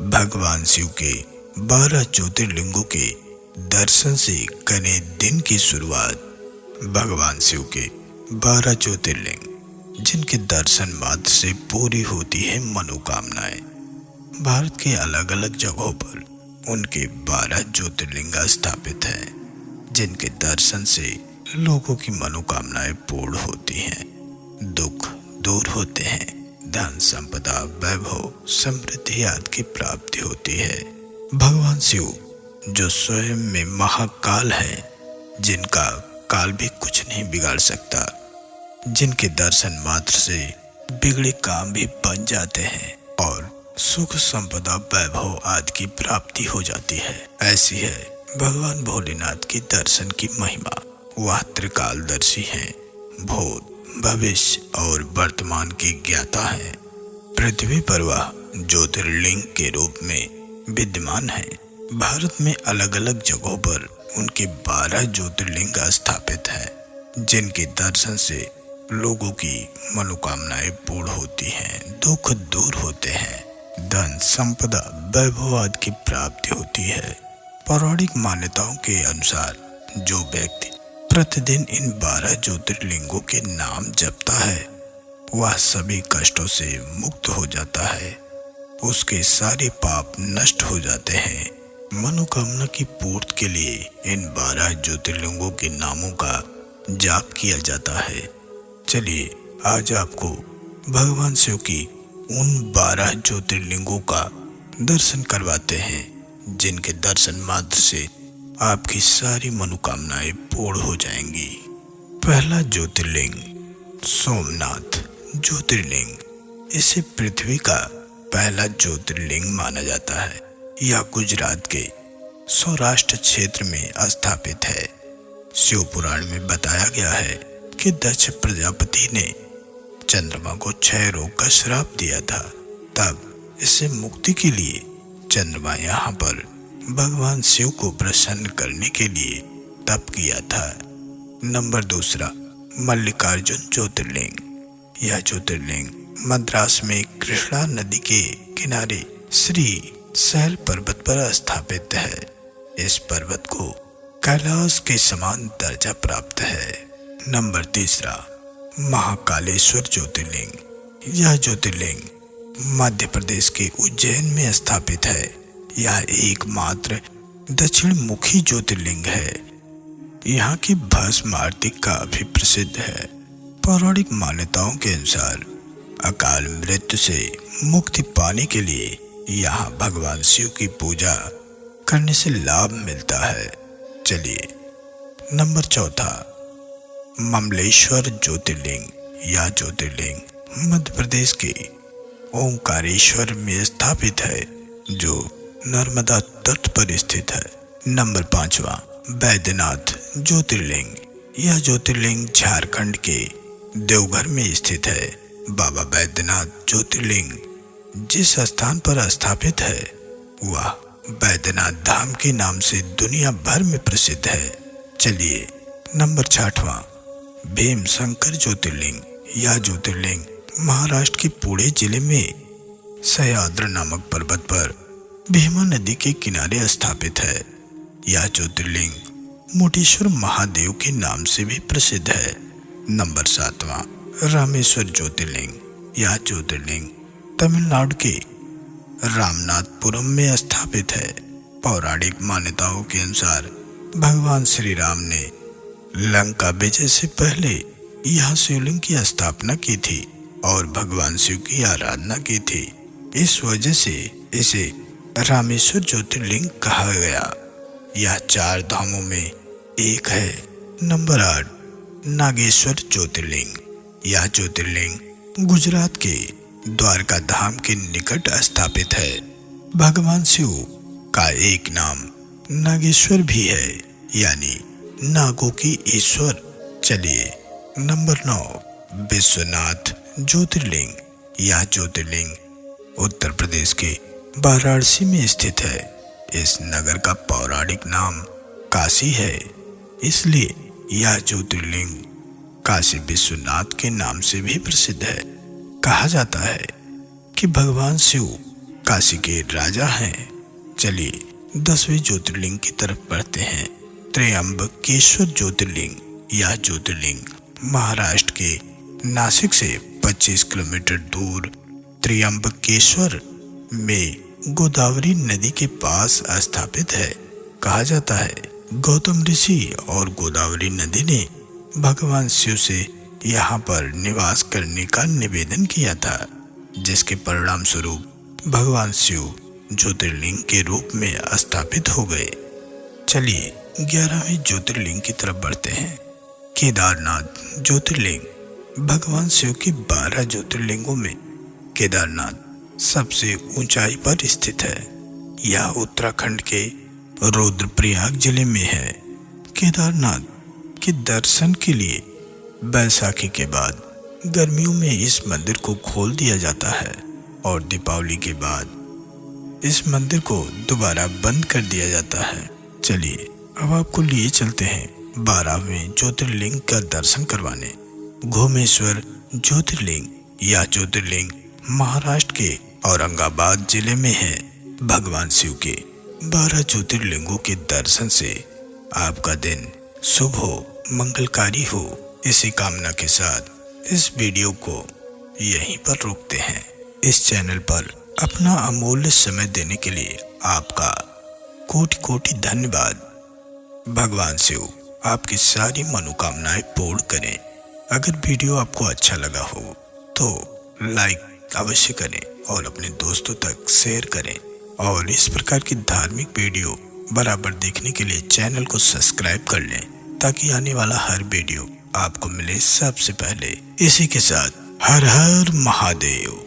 भगवान शिव के 12 ज्योतिर्लिंगों के दर्शन से करें दिन की शुरुआत। भगवान शिव के 12 ज्योतिर्लिंग जिनके दर्शन मात्र से पूरी होती है मनोकामनाएं। भारत के अलग अलग जगहों पर उनके 12 ज्योतिर्लिंग स्थापित हैं, जिनके दर्शन से लोगों की मनोकामनाएं पूर्ण होती हैं, दुख दूर होते हैं, धन संपदा वैभव समृद्धि आदि की प्राप्ति होती है। भगवान शिव जो स्वयं में महाकाल है, जिनका काल भी कुछ नहीं बिगाड़ सकता, जिनके दर्शन मात्र से बिगड़े काम भी बन जाते हैं और सुख संपदा वैभव आदि की प्राप्ति हो जाती है। ऐसी है भगवान भोलेनाथ के दर्शन की महिमा। वह त्रिकालदर्शी हैं, भूत भविष्य और वर्तमान की ज्ञाता है। पृथ्वी पर वह ज्योतिर्लिंग के रूप में विद्यमान है। भारत में अलग अलग जगहों पर उनके 12 ज्योतिर्लिंग स्थापित हैं, जिनके दर्शन से लोगों की मनोकामनाएं पूर्ण होती हैं, दुख दूर होते हैं, धन संपदा वैभव आदि की प्राप्ति होती है। पौराणिक मान्यताओं के अनुसार जो व्यक्ति प्रतिदिन इन 12 ज्योतिर्लिंगों के नाम जपता है, वह सभी कष्टों से मुक्त हो जाता है, उसके सारे पाप नष्ट हो जाते हैं। मनोकामना की पूर्ति के लिए इन 12 ज्योतिर्लिंगों के नामों का जाप किया जाता है। चलिए आज आपको भगवान शिव की उन 12 ज्योतिर्लिंगों का दर्शन करवाते हैं, जिनके दर्शन मात्र से आपकी सारी मनोकामनाएं पूर्ण हो जाएंगी। पहला ज्योतिर्लिंग सोमनाथ ज्योतिर्लिंग। इसे पृथ्वी का पहला ज्योतिर्लिंग माना जाता है। यह गुजरात के सौराष्ट्र क्षेत्र में स्थापित है। शिव पुराण में बताया गया है कि दक्ष प्रजापति ने चंद्रमा को क्षय रोग का श्राप दिया था। तब इससे मुक्ति के लिए चंद्रमा यहाँ पर भगवान शिव को प्रसन्न करने के लिए तप किया था। नंबर दूसरा मल्लिकार्जुन ज्योतिर्लिंग। यह ज्योतिर्लिंग मद्रास में कृष्णा नदी के किनारे श्री शैल पर्वत पर स्थापित है। इस पर्वत को कैलाश के समान दर्जा प्राप्त है। नंबर तीसरा महाकालेश्वर ज्योतिर्लिंग। यह ज्योतिर्लिंग मध्य प्रदेश के उज्जैन में स्थापित है। यह एकमात्र दक्षिण मुखी ज्योतिर्लिंग है। यहाँ की भस्म आरती काफी प्रसिद्ध है। पौराणिक मान्यताओं के अनुसार अकाल मृत्यु से मुक्ति पाने के लिए यहाँ भगवान शिव की पूजा करने से लाभ मिलता है। चलिए नंबर चौथा ममलेश्वर ज्योतिर्लिंग। यह ज्योतिर्लिंग मध्य प्रदेश के ओंकारेश्वर में स्थापित है, जो नर्मदा तट पर स्थित है। नंबर पांचवा बैद्यनाथ ज्योतिर्लिंग। यह ज्योतिर्लिंग झारखंड के देवघर में स्थित है। बाबा बैद्यनाथ ज्योतिर्लिंग जिस स्थान पर स्थापित है, वह बैद्यनाथ धाम के नाम से दुनिया भर में प्रसिद्ध है। चलिए नंबर छठवां भीमशंकर ज्योतिर्लिंग। यह ज्योतिर्लिंग महाराष्ट्र के पुणे जिले में सह्याद्री नामक पर्वत पर भीमा नदी के किनारे स्थापित है। यह ज्योतिर्लिंग मोटेश्वर महादेव के नाम से भी प्रसिद्ध है। नंबर सातवां रामेश्वर ज्योतिर्लिंग। यह ज्योतिर्लिंग तमिलनाडु के रामनाथपुरम में स्थापित है। पौराणिक मान्यताओं के अनुसार भगवान श्री राम ने लंका विजय से पहले यहाँ शिवलिंग की स्थापना की थी और भगवान शिव की आराधना की थी। इस वजह से इसे रामेश्वर ज्योतिर्लिंग कहा गया। यह 4 धामों में एक है। नंबर 8 नागेश्वर ज्योतिर्लिंग। यह ज्योतिर्लिंग गुजरात के द्वारका धाम के निकट स्थापित है। भगवान शिव का एक नाम नागेश्वर भी है, यानी नागों की ईश्वर। चलिए नंबर 9 विश्वनाथ ज्योतिर्लिंग। यह ज्योतिर्लिंग उत्तर प्रदेश के वाराणसी में स्थित है। इस नगर का पौराणिक नाम काशी है, इसलिए यह ज्योतिर्लिंग काशी विश्वनाथ के नाम से भी प्रसिद्ध है। कहा जाता है कि भगवान शिव काशी के राजा हैं। चलिए 10वें ज्योतिर्लिंग की तरफ बढ़ते हैं। त्र्यंबकेश्वर ज्योतिर्लिंग। यह ज्योतिर्लिंग महाराष्ट्र के नासिक से 25 किलोमीटर दूर त्र्यंबकेश्वर में गोदावरी नदी के पास स्थापित है। कहा जाता है गौतम ऋषि और गोदावरी नदी ने भगवान शिव से यहाँ पर निवास करने का निवेदन किया था, जिसके परिणाम स्वरूप भगवान शिव ज्योतिर्लिंग के रूप में स्थापित हो गए। चलिए 11वें ज्योतिर्लिंग की तरफ बढ़ते हैं। केदारनाथ ज्योतिर्लिंग। भगवान शिव के 12 ज्योतिर्लिंगों में केदारनाथ सबसे ऊंचाई पर स्थित है। यह उत्तराखंड के रुद्रप्रयाग जिले में है। केदारनाथ के दर्शन के लिए बैसाखी के बाद गर्मियों में इस मंदिर को खोल दिया जाता है और दीपावली के बाद इस मंदिर को दोबारा बंद कर दिया जाता है। चलिए अब आपको लिए चलते हैं 12वें ज्योतिर्लिंग का दर्शन करवाने। घोमेश्वर ज्योतिर्लिंग। यह ज्योतिर्लिंग महाराष्ट्र के औरंगाबाद जिले में है। भगवान शिव के 12 ज्योतिर्लिंगों के दर्शन से आपका दिन शुभ हो, मंगलकारी हो, इसी कामना के साथ इस वीडियो को यहीं पर रोकते हैं। इस चैनल पर अपना अमूल्य समय देने के लिए आपका कोटि कोटि धन्यवाद। भगवान शिव आपकी सारी मनोकामनाएं पूर्ण करें। अगर वीडियो आपको अच्छा लगा हो तो लाइक अवश्य करें और अपने दोस्तों तक शेयर करें, और इस प्रकार की धार्मिक वीडियो बराबर देखने के लिए चैनल को सब्सक्राइब कर लें, ताकि आने वाला हर वीडियो आपको मिले सबसे पहले। इसी के साथ हर हर महादेव।